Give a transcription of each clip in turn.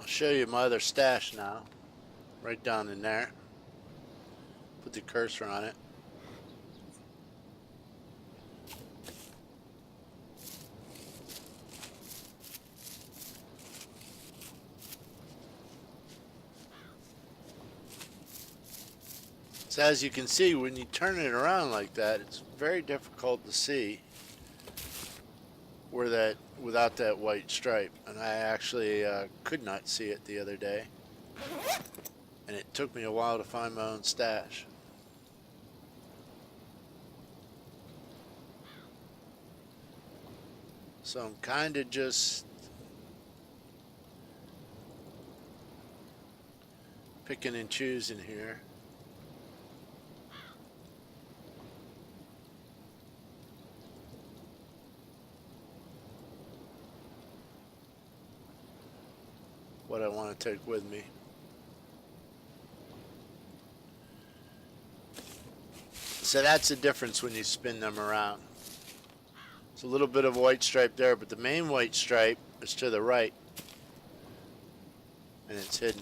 I'll show you my other stash now. Right down in there. Put the cursor on it. So as you can see, when you turn it around like that, it's very difficult to see where that without that white stripe. And I actually could not see it the other day. And it took me a while to find my own stash. So I'm kind of just picking and choosing here. What I want to take with me. So that's the difference when you spin them around. It's a little bit of a white stripe there, but the main white stripe is to the right, and it's hidden.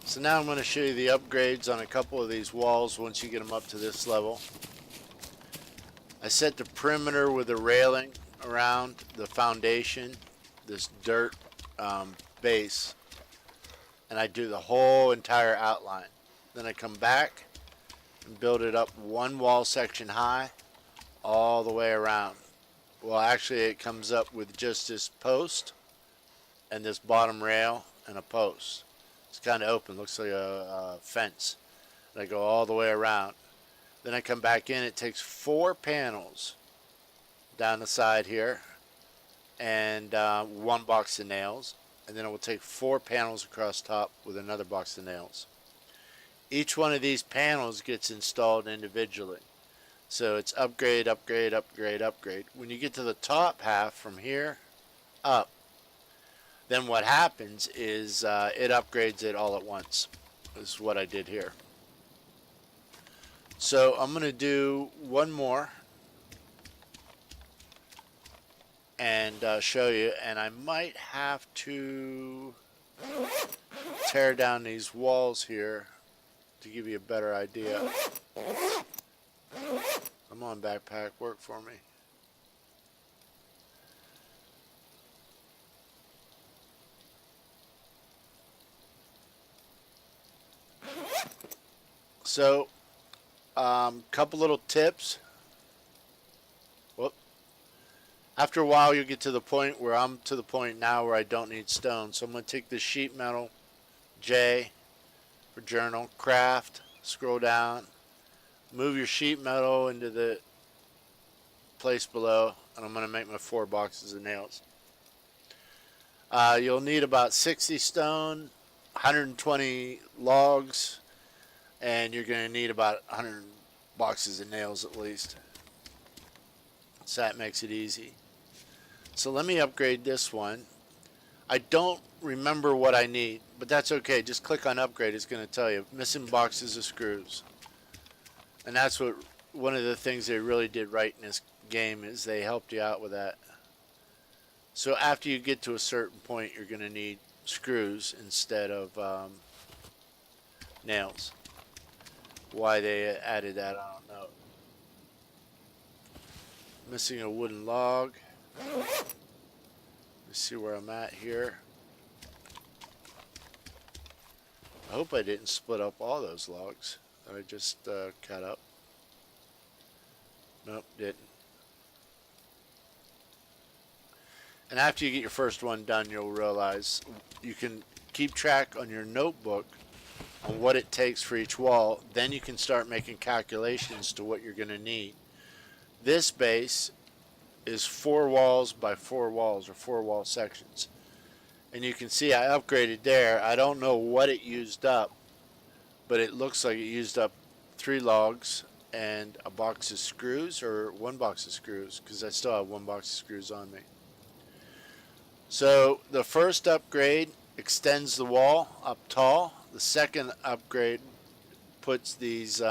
So now I'm going to show you the upgrades on a couple of these walls once you get them up to this level. I set the perimeter with a railing around the foundation, this dirt base, and I do the whole entire outline. Then I come back and build it up one wall section high all the way around. Well, actually it comes up with just this post and this bottom rail and a post. It's kind of open, looks like a fence. And I go all the way around. Then I come back in. It takes 4 panels down the side here and 1 box of nails. And then it will take 4 panels across top with another box of nails. Each one of these panels gets installed individually. So it's upgrade, upgrade, upgrade, upgrade. When you get to the top half from here up, then what happens is it upgrades it all at once. This is what I did here. So I'm going to do one more and show you, and I might have to tear down these walls here to give you a better idea. Come on, backpack, work for me. So, couple little tips. Whoop. After a while, you'll get to the point where I'm to the point now where I don't need stone. So I'm going to take this sheet metal, J for journal, craft, scroll down, move your sheet metal into the place below, and I'm going to make my 4 boxes of nails. You'll need about 60 stone, 120 logs, and you're going to need about 100 boxes of nails at least. So that makes it easy. So let me upgrade this one. I don't remember what I need, but that's okay. Just click on upgrade. It's going to tell you missing boxes of screws. And that's what one of the things they really did right in this game is they helped you out with that. So after you get to a certain point, you're going to need screws instead of nails. Why they added that, I don't know. Missing a wooden log. Let's see where I'm at here. I hope I didn't split up all those logs that I just cut up. Nope, didn't. And after you get your first one done, you'll realize you can keep track on your notebook on what it takes for each wall. Then you can start making calculations to what you're going to need. This base is 4 walls by 4 walls, or 4 wall sections. And you can see I upgraded there. I don't know what it used up, but it looks like it used up 3 logs and a box of screws, or 1 box of screws, because I still have 1 box of screws on me. So the first upgrade extends the wall up tall. The second upgrade puts these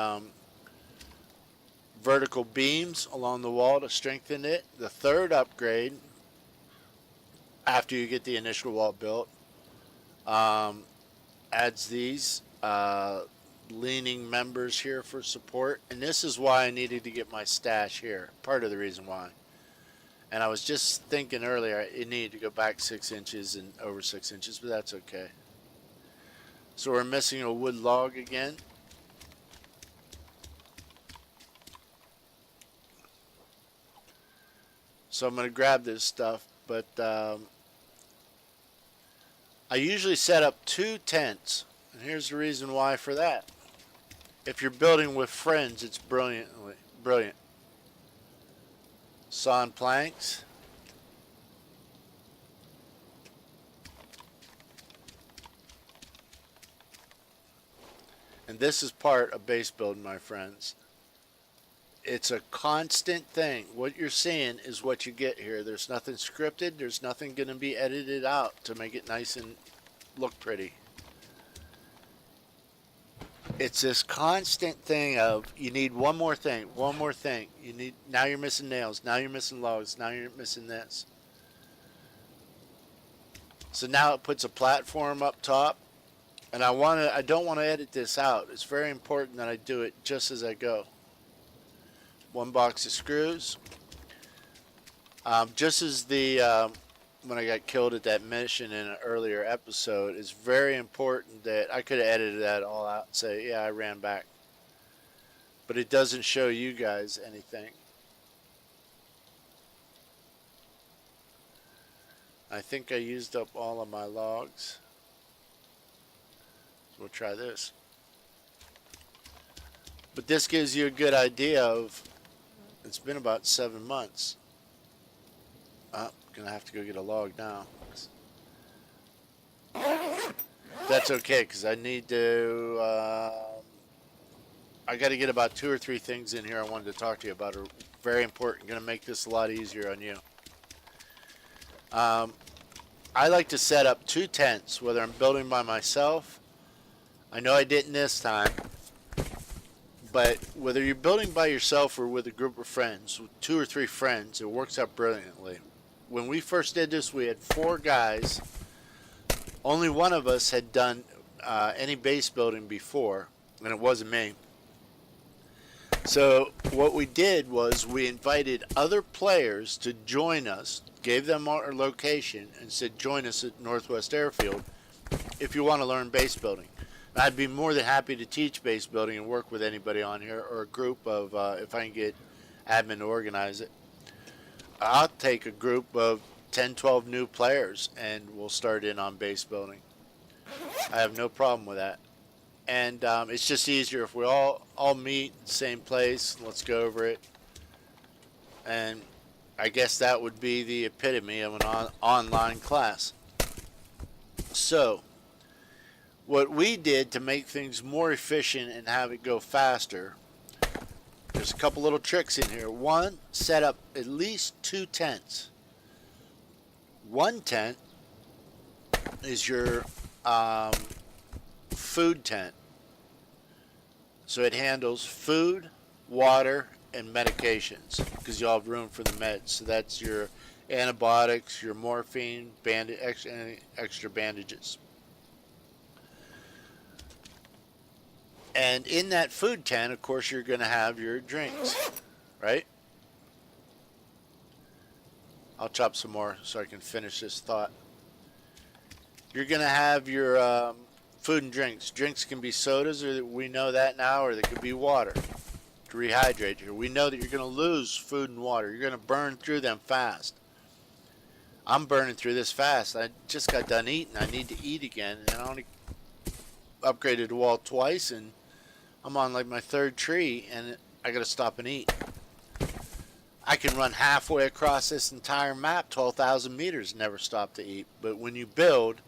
vertical beams along the wall to strengthen it. The third upgrade, after you get the initial wall built, adds these leaning members here for support. And this is why I needed to get my stash here. Part of the reason why. And I was just thinking earlier, it needed to go back 6 inches and over 6 inches, but that's okay. So we're missing a wood log again. So I'm going to grab this stuff, but I usually set up 2 tents. And here's the reason why for that. If you're building with friends, it's brilliant. Sawn planks. And this is part of base building, my friends. It's a constant thing. What you're seeing is what you get here. There's nothing scripted. There's nothing going to be edited out to make it nice and look pretty. It's this constant thing of you need one more thing, one more thing. You need now you're missing nails, now you're missing logs, now you're missing this. So now it puts a platform up top, and I don't want to edit this out. It's very important that I do it just as I go. One box of screws. Just as when I got killed at that mission in an earlier episode, it's very important that I could have edited that all out and say, yeah, I ran back. But it doesn't show you guys anything. I think I used up all of my logs. So we'll try this. But this gives you a good idea of, it's been about 7 months. Gonna have to go get a log now. That's okay, because I need to, I got to get about 2 or 3 things in here I wanted to talk to you about. Are very important. Going to make this a lot easier on you. I like to set up 2 tents, whether I'm building by myself. I know I didn't this time. But whether you're building by yourself or with a group of friends, with 2 or 3 friends, it works out brilliantly. When we first did this, we had 4 guys. Only one of us had done any base building before, and it wasn't me. So what we did was we invited other players to join us, gave them our location, and said, join us at Northwest Airfield if you want to learn base building. I'd be more than happy to teach base building and work with anybody on here, or a group of, if I can get admin to organize it. I'll take a group of 10, 12 new players and we'll start in on base building. I have no problem with that. And it's just easier if we all meet in the same place. Let's go over it. And I guess that would be the epitome of an online class. So what we did to make things more efficient and have it go faster, there's a couple little tricks in here. One, set up at least 2 tents. One tent is your food tent. So it handles food, water, and medications because you'll have room for the meds. So that's your antibiotics, your morphine, extra bandages. And in that food tent, of course, you're going to have your drinks, right? I'll chop some more so I can finish this thought. You're going to have your food and drinks. Drinks can be sodas, or we know that now, or they could be water to rehydrate you. We know that you're going to lose food and water. You're going to burn through them fast. I'm burning through this fast. I just got done eating. I need to eat again, and I only upgraded the wall twice, and I'm on like my 3rd tree, and I gotta stop and eat. I can run halfway across this entire map, 12,000 meters, never stop to eat. But when you build,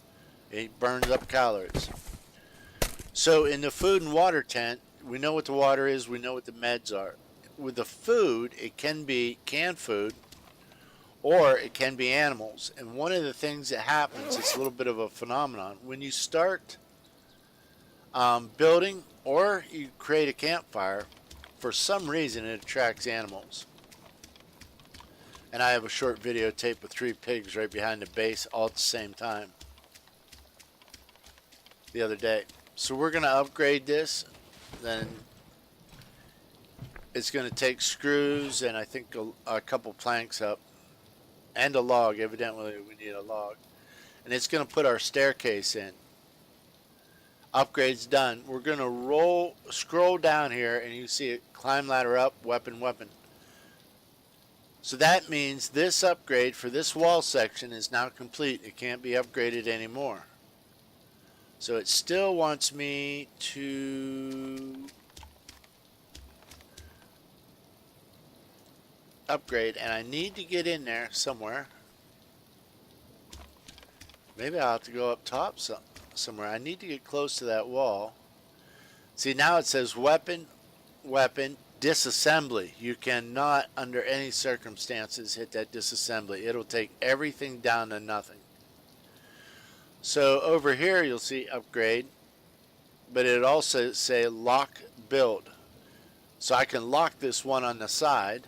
it burns up calories. So in the food and water tent, we know what the water is, we know what the meds are. With the food, it can be canned food, or it can be animals. And one of the things that happens, it's a little bit of a phenomenon, when you start building, or you create a campfire, for some reason it attracts animals. And I have a short videotape with 3 pigs right behind the base all at the same time the other day. So we're going to upgrade this. Then it's going to take screws and I think a couple planks up and a log. Evidently we need a log. And it's going to put our staircase in. Upgrade's done. We're going to scroll down here and you see it, climb ladder up, weapon, weapon. So that means this upgrade for this wall section is now complete. It can't be upgraded anymore. So it still wants me to upgrade, and I need to get in there somewhere. Maybe I'll have to go up top somewhere. I need to get close to that wall. See, now it says weapon, weapon, disassembly. You cannot under any circumstances hit that disassembly. It'll take everything down to nothing. So over here you'll see upgrade. but it also say lock build. So I can lock this one on the side,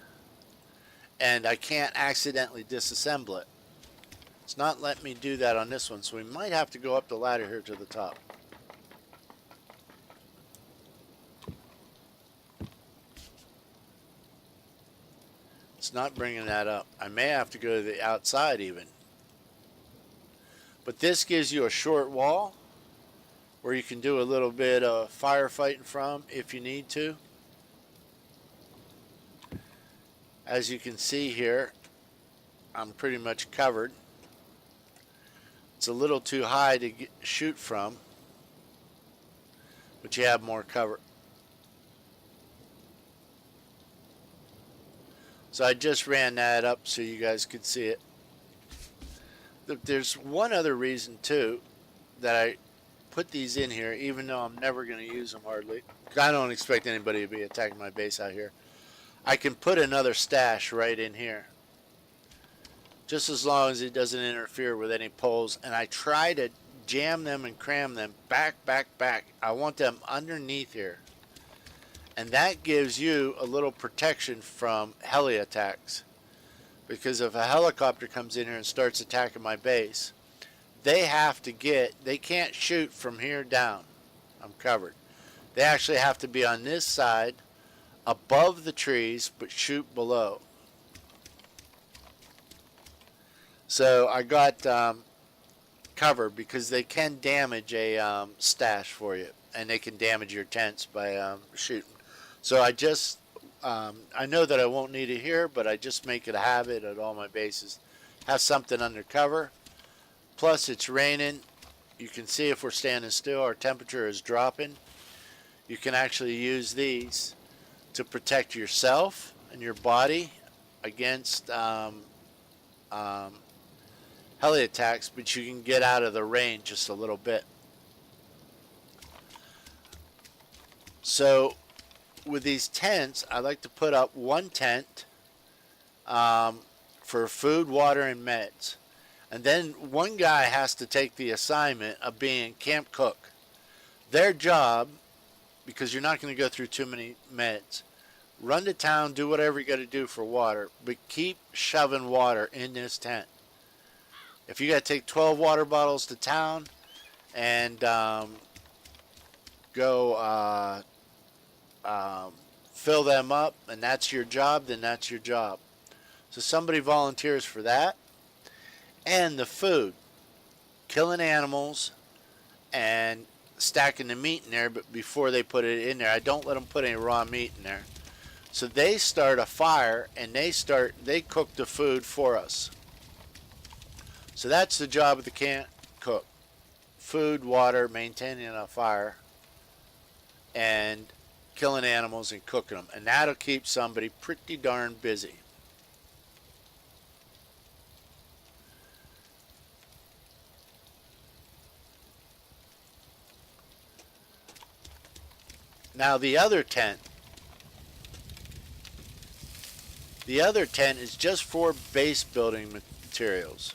and I can't accidentally disassemble it. It's not letting me do that on this one, so we might have to go up the ladder here to the top. It's not bringing that up. I may have to go to the outside even. But this gives you a short wall where you can do a little bit of firefighting from if you need to. As you can see here, I'm pretty much covered. It's a little too high to shoot from, but you have more cover. So I just ran that up so you guys could see it. There's one other reason too that I put these in here, even though I'm never going to use them hardly. I don't expect anybody to be attacking my base out here. I can put another stash right in here, just as long as it doesn't interfere with any poles. And I try to jam them and cram them back. I want them underneath here. And that gives you a little protection from heli attacks. Because if a helicopter comes in here and starts attacking my base, they can't shoot from here down. I'm covered. They actually have to be on this side, above the trees, but shoot below. So I got cover, because they can damage a stash for you, and they can damage your tents by shooting. So I know that I won't need it here, but I just make it a habit at all my bases. Have something under cover. Plus it's raining. You can see if we're standing still, our temperature is dropping. You can actually use these to protect yourself and your body against heli attacks, but you can get out of the rain just a little bit. So with these tents, I like to put up one tent for food, water, and meds. And then one guy has to take the assignment of being camp cook. Their job, because you're not going to go through too many meds, run to town, do whatever you got to do for water, but keep shoving water in this tent. If you got to take 12 water bottles to town and go fill them up, and that's your job, then that's your job. So somebody volunteers for that. And the food, killing animals and stacking the meat in there, but before they put it in there, I don't let them put any raw meat in there. So they start a fire, and they cook the food for us. So that's the job of the camp cook: food, water, maintaining a fire, and killing animals and cooking them. And that'll keep somebody pretty darn busy. Now the other tent is just for base building materials.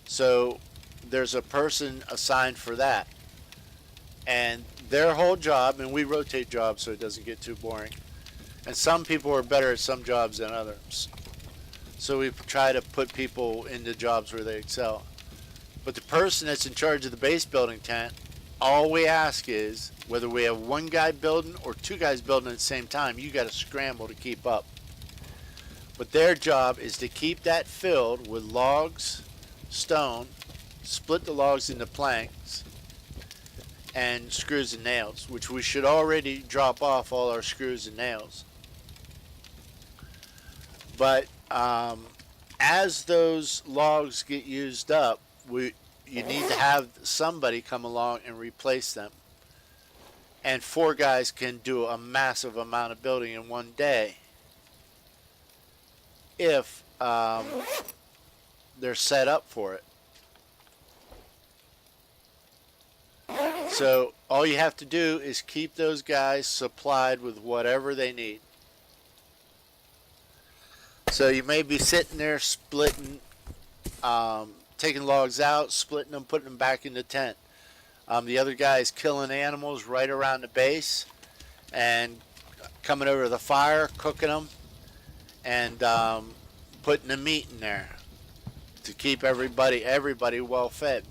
So there's a person assigned for that. And their whole job, and we rotate jobs so it doesn't get too boring. And some people are better at some jobs than others. So we try to put people into jobs where they excel. But the person that's in charge of the base building tent, all we ask is, whether we have one guy building or two guys building at the same time, you got to scramble to keep up. But their job is to keep that filled with logs, stone, split the logs into planks, and screws and nails, which we should already drop off all our screws and nails. But as those logs get used up, you need to have somebody come along and replace them. And 4 guys can do a massive amount of building in one day if they're set up for it. So all you have to do is keep those guys supplied with whatever they need. So you may be sitting there splitting, taking logs out, splitting them, putting them back in the tent. The other guy is killing animals right around the base and coming over to the fire, cooking them, and putting the meat in there to keep everybody well fed.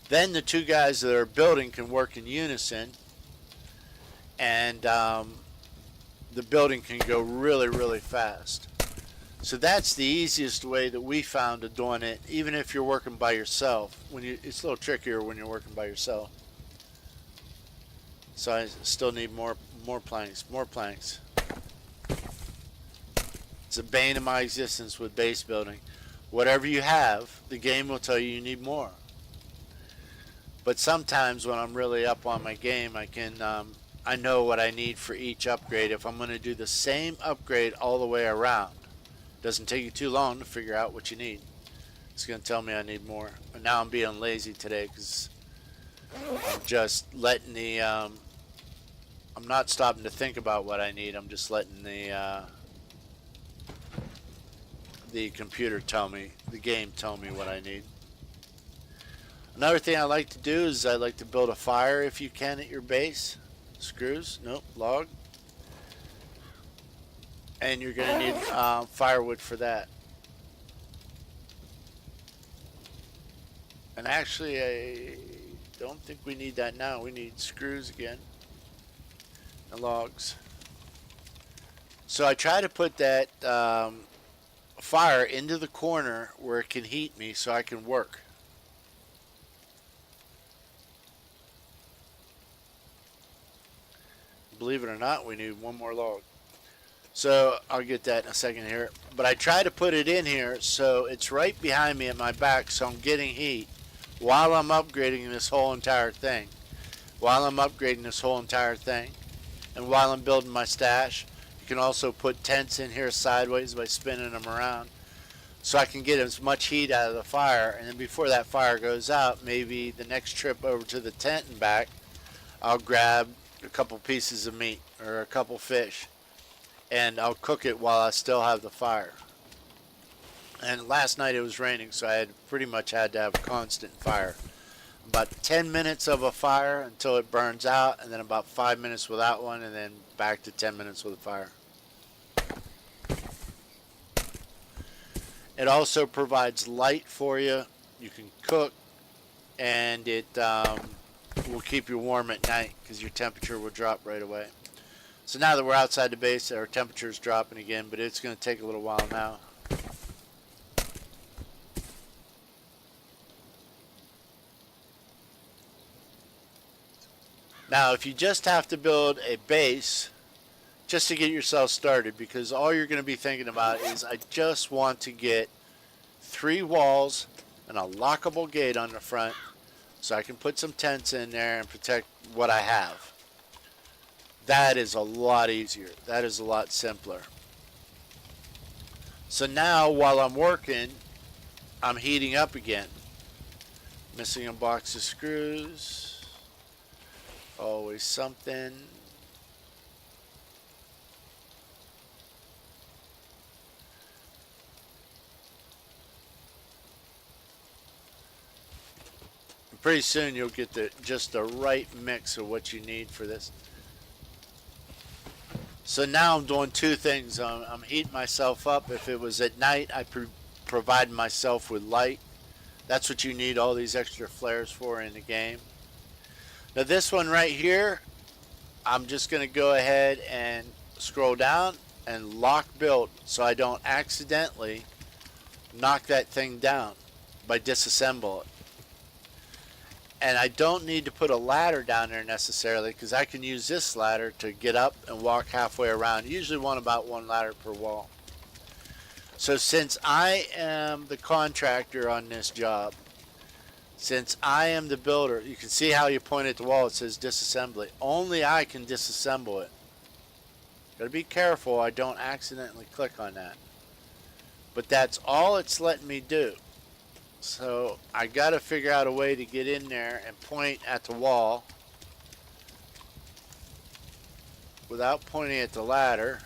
Then the two guys that are building can work in unison, and the building can go really, really fast. So that's the easiest way that we found of doing it, even if you're working by yourself. It's a little trickier when you're working by yourself. So I still need more planks, more planks. It's a bane of my existence with base building. Whatever you have, the game will tell you need more. But sometimes when I'm really up on my game, I know what I need for each upgrade. If I'm going to do the same upgrade all the way around, it doesn't take you too long to figure out what you need. It's going to tell me I need more. And now I'm being lazy today because I'm just letting I'm not stopping to think about what I need. I'm just letting the computer tell me, the game tell me what I need. Another thing I like to do is I like to build a fire if you can at your base. Screws, nope, log. And you're going to need firewood for that. And actually, I don't think we need that now. We need screws again and logs. So I try to put that fire into the corner where it can heat me so I can work. Believe it or not, we need one more log. So I'll get that in a second here. But I try to put it in here so it's right behind me at my back, so I'm getting heat while I'm upgrading this whole entire thing. And while I'm building my stash, you can also put tents in here sideways by spinning them around, so I can get as much heat out of the fire. And then before that fire goes out, maybe the next trip over to the tent and back, I'll grab a couple pieces of meat or a couple fish, and I'll cook it while I still have the fire. And last night it was raining, so I pretty much had to have a constant fire. About 10 minutes of a fire until it burns out, and then about 5 minutes without one, and then back to 10 minutes with a fire. It also provides light for you. You can cook, and it will keep you warm at night because your temperature will drop right away. So now that we're outside the base, our temperature is dropping again, but it's going to take a little while now. Now, if you just have to build a base just to get yourself started, because all you're going to be thinking about is, I just want to get 3 walls and a lockable gate on the front so I can put some tents in there and protect what I have. That is a lot easier. That is a lot simpler. So now while I'm working, I'm heating up again. Missing a box of screws. Always something. Pretty soon you'll get just the right mix of what you need for this. So now I'm doing 2 things. I'm heating myself up. If it was at night, I provide myself with light. That's what you need all these extra flares for in the game. Now this one right here, I'm just going to go ahead and scroll down and lock build so I don't accidentally knock that thing down by disassemble it. And I don't need to put a ladder down there necessarily, because I can use this ladder to get up and walk halfway around. Usually about 1 ladder per wall. So since I am the contractor on this job, since I am the builder, you can see how you point at the wall, it says disassembly. Only I can disassemble it. Gotta be careful I don't accidentally click on that. But that's all it's letting me do. So I got to figure out a way to get in there and point at the wall without pointing at the ladder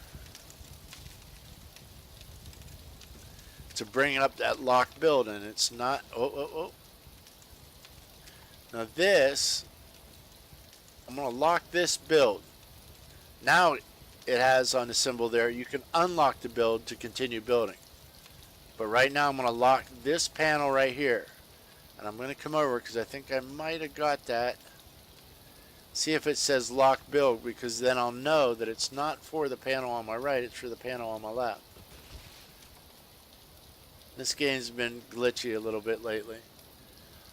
to bring up that locked build. And it's not, no, Now this, I'm going to lock this build. Now it has on the symbol there, you can unlock the build to continue building. But right now I'm going to lock this panel right here. And I'm going to come over because I think I might have got that. See if it says lock build, because then I'll know that it's not for the panel on my right, it's for the panel on my left. This game's been glitchy a little bit lately.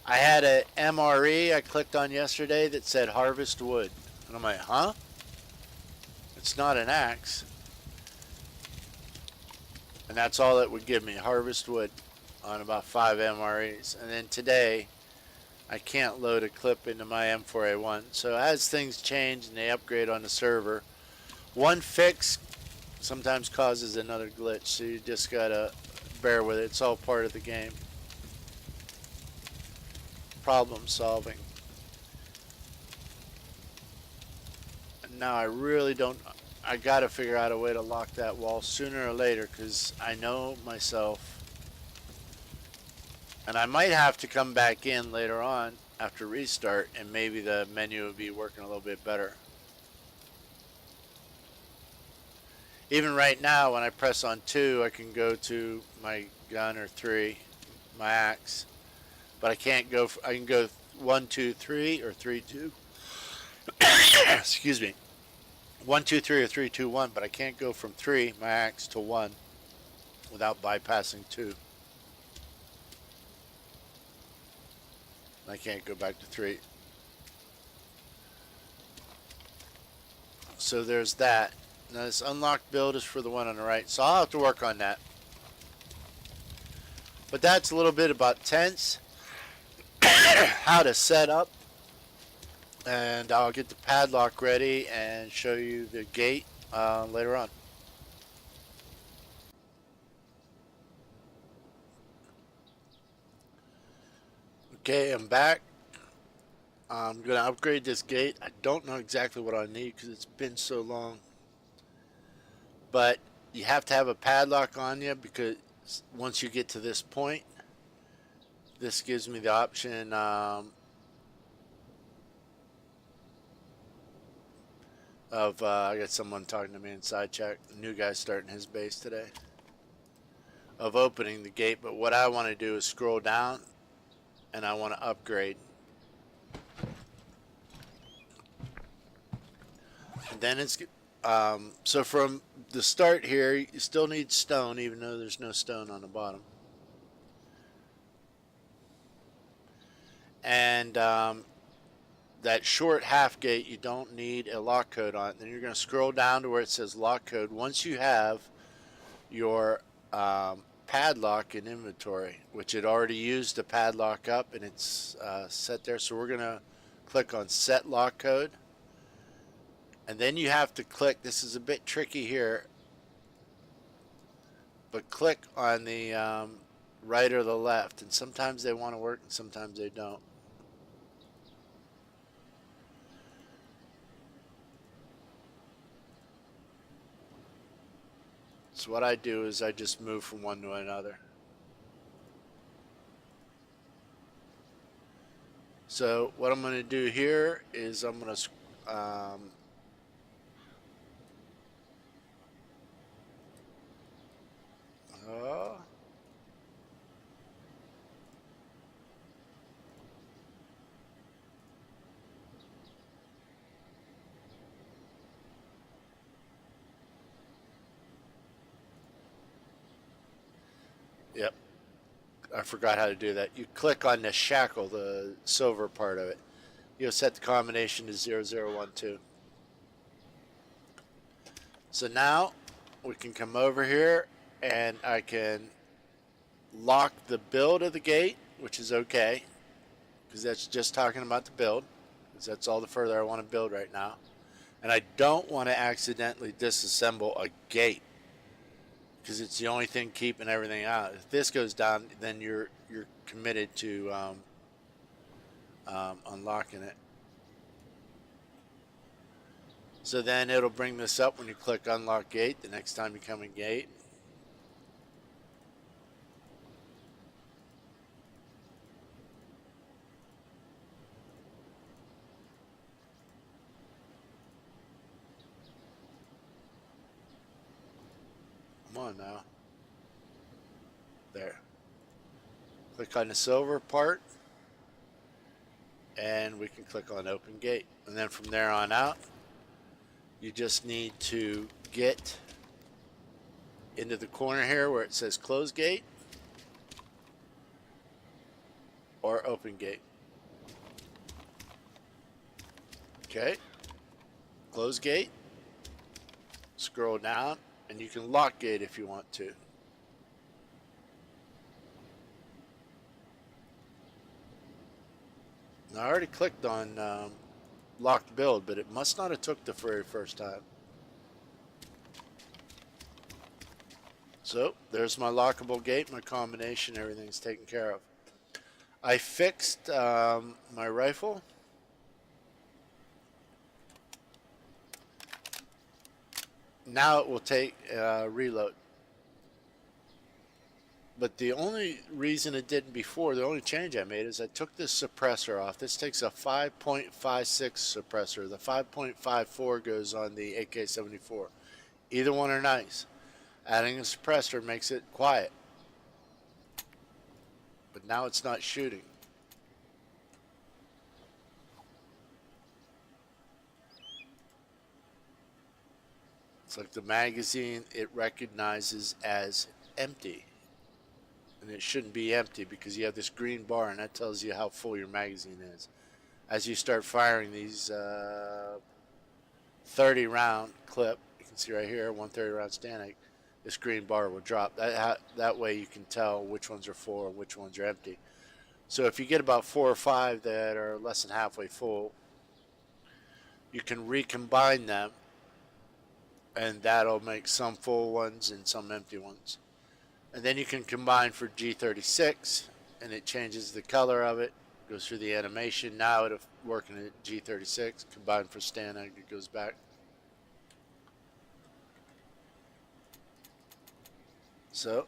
I had a MRE I clicked on yesterday that said harvest wood. And I'm like, huh? It's not an axe. And that's all it would give me, harvest wood, on about 5 MREs. And then today, I can't load a clip into my M4A1. So as things change and they upgrade on the server, one fix sometimes causes another glitch. So you just gotta bear with it. It's all part of the game. Problem solving. And now I really don't, I gotta figure out a way to lock that wall sooner or later, because I know myself. And I might have to come back in later on after restart, and maybe the menu will be working a little bit better. Even right now, when I press on 2, I can go to my gun, or 3, my axe. But I can't go, I can go 1, 2, 3, or 3, 2. Excuse me. 1, 2, 3, or 3, 2, 1, but I can't go from 3, my axe, to 1 without bypassing 2. I can't go back to 3. So there's that. Now this unlocked build is for the one on the right, so I'll have to work on that. But that's a little bit about tents, how to set up, and I'll get the padlock ready and show you the gate later on. Okay, I'm back. I'm going to upgrade this gate. I don't know exactly what I need because it's been so long. But you have to have a padlock on you, because once you get to this point, this gives me the option of, I got someone talking to me inside chat, the new guy starting his base today, of opening the gate. But what I want to do is scroll down, and I want to upgrade. And then it's, so from the start here, you still need stone, even though there's no stone on the bottom. And that short half gate, you don't need a lock code on it. Then you're going to scroll down to where it says lock code. Once you have your padlock in inventory, which it already used the padlock up, and it's set there. So we're going to click on set lock code. And then you have to click, this is a bit tricky here, but click on the right or the left. And sometimes they want to work and sometimes they don't. So what I do is I just move from one to another. So what I'm going to do here is I'm going to yep, I forgot how to do that. You click on the shackle, the silver part of it. You'll set the combination to 0012. So now we can come over here and I can lock the build of the gate, which is okay, because that's just talking about the build, because that's all the further I want to build right now. And I don't want to accidentally disassemble a gate, because it's the only thing keeping everything out. If this goes down, then you're committed to unlocking it. So then it'll bring this up when you click unlock gate the next time you come in gate. Come on now. There. Click on the silver part, and we can click on open gate. And then from there on out, you just need to get into the corner here where it says close gate or open gate. Okay. Close gate. Scroll down, and you can lock gate if you want to. Now, I already clicked on locked build, but it must not have took the very first time. So there's my lockable gate, my combination, everything's taken care of. I fixed my rifle. Now it will take reload. But the only reason it didn't before, the only change I made is I took this suppressor off. This takes a 5.56 suppressor. The 5.54 goes on the AK-74. Either one are nice. Adding a suppressor makes it quiet. But now it's not shooting. It's like the magazine, it recognizes as empty. And it shouldn't be empty because you have this green bar, and that tells you how full your magazine is. As you start firing these 30 round clip, you can see right here, 130 round standing, this green bar will drop. That way you can tell which ones are full and which ones are empty. So if you get about 4 or 5 that are less than halfway full, you can recombine them, and that'll make some full ones and some empty ones. And then you can combine for G36, and it changes the color of it, goes through the animation. Now it'll work in a G36. Combine for Stanag, it goes back. So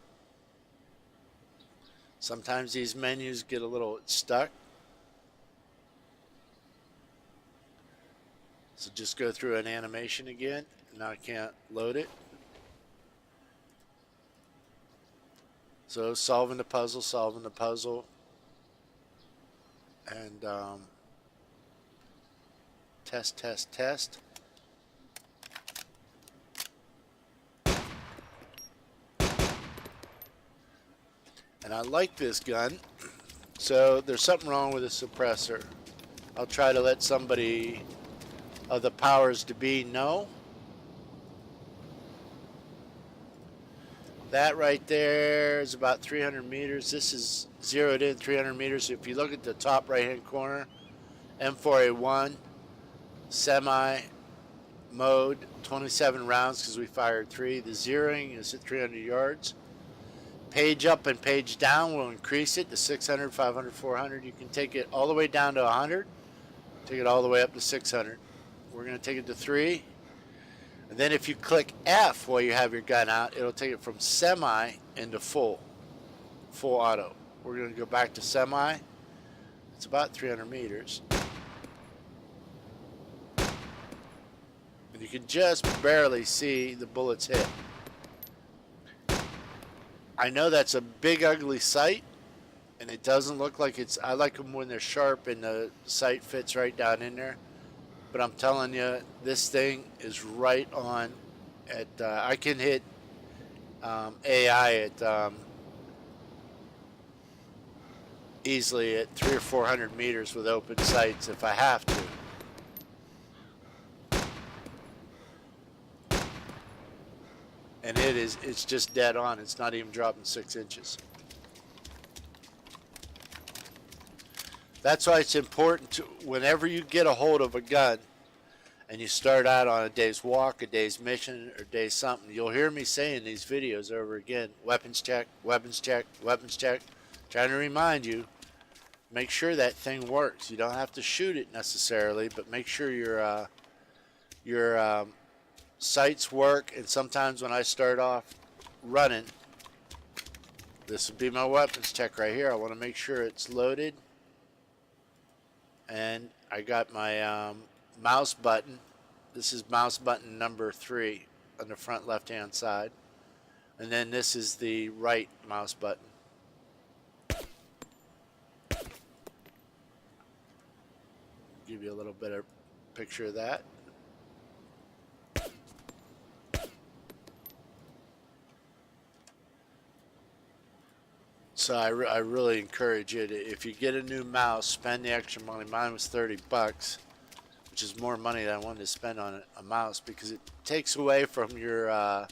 sometimes these menus get a little stuck. So just go through an animation again. Now I can't load it. So solving the puzzle, and test. And I like this gun. So there's something wrong with the suppressor. I'll try to let somebody of the powers to be know. That right there is about 300 meters. This is zeroed in 300 meters. If you look at the top right hand corner, M4A1, semi mode, 27 rounds because we fired 3. The zeroing is at 300 yards. Page up and page down will increase it to 600, 500, 400. You can take it all the way down to 100. Take it all the way up to 600. We're going to take it to 3. And then if you click F while you have your gun out, it'll take it from semi into full auto. We're going to go back to semi. It's about 300 meters. And you can just barely see the bullets hit. I know that's a big ugly sight, and it doesn't look like it's, I like them when they're sharp and the sight fits right down in there. But I'm telling you, this thing is right on at, I can hit AI at easily at 300 or 400 meters with open sights if I have to. And it's just dead on. It's not even dropping 6 inches. That's why it's important to, whenever you get a hold of a gun and you start out on a day's walk, a day's mission, or day's something, you'll hear me saying these videos over again. Weapons check, weapons check, weapons check. Trying to remind you, make sure that thing works. You don't have to shoot it necessarily, but make sure your sights work. And sometimes when I start off running, this would be my weapons check right here. I want to make sure it's loaded. And I got my mouse button. This is mouse button number 3 on the front left hand side. And then this is the right mouse button. Give you a little bit of picture of that. So I really encourage you to, if you get a new mouse, spend the extra money. Mine was 30 bucks, which is more money than I wanted to spend on a mouse, because it takes away from your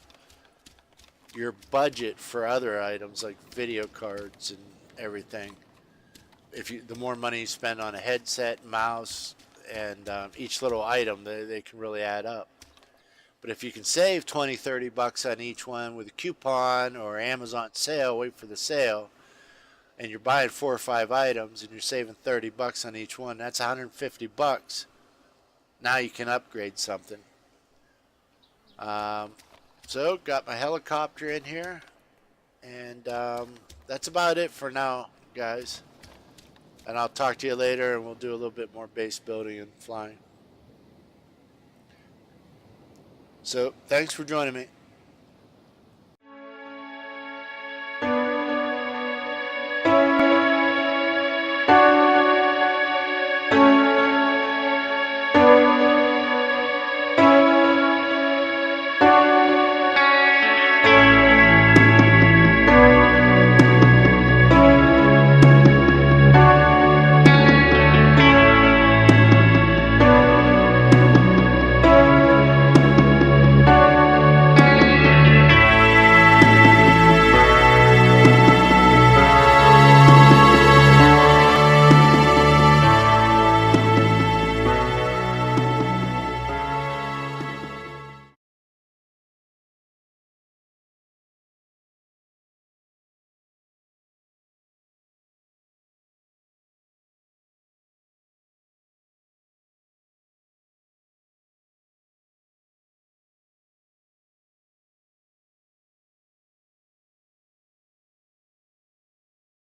budget for other items like video cards and everything. The more money you spend on a headset, mouse, and each little item, they can really add up. But if you can save 20, 30 bucks on each one with a coupon or Amazon sale, wait for the sale, and you're buying 4 or 5 items and you're saving 30 bucks on each one, that's 150 bucks. Now you can upgrade something. So got my helicopter in here, and that's about it for now, guys. And I'll talk to you later, and we'll do a little bit more base building and flying. So thanks for joining me.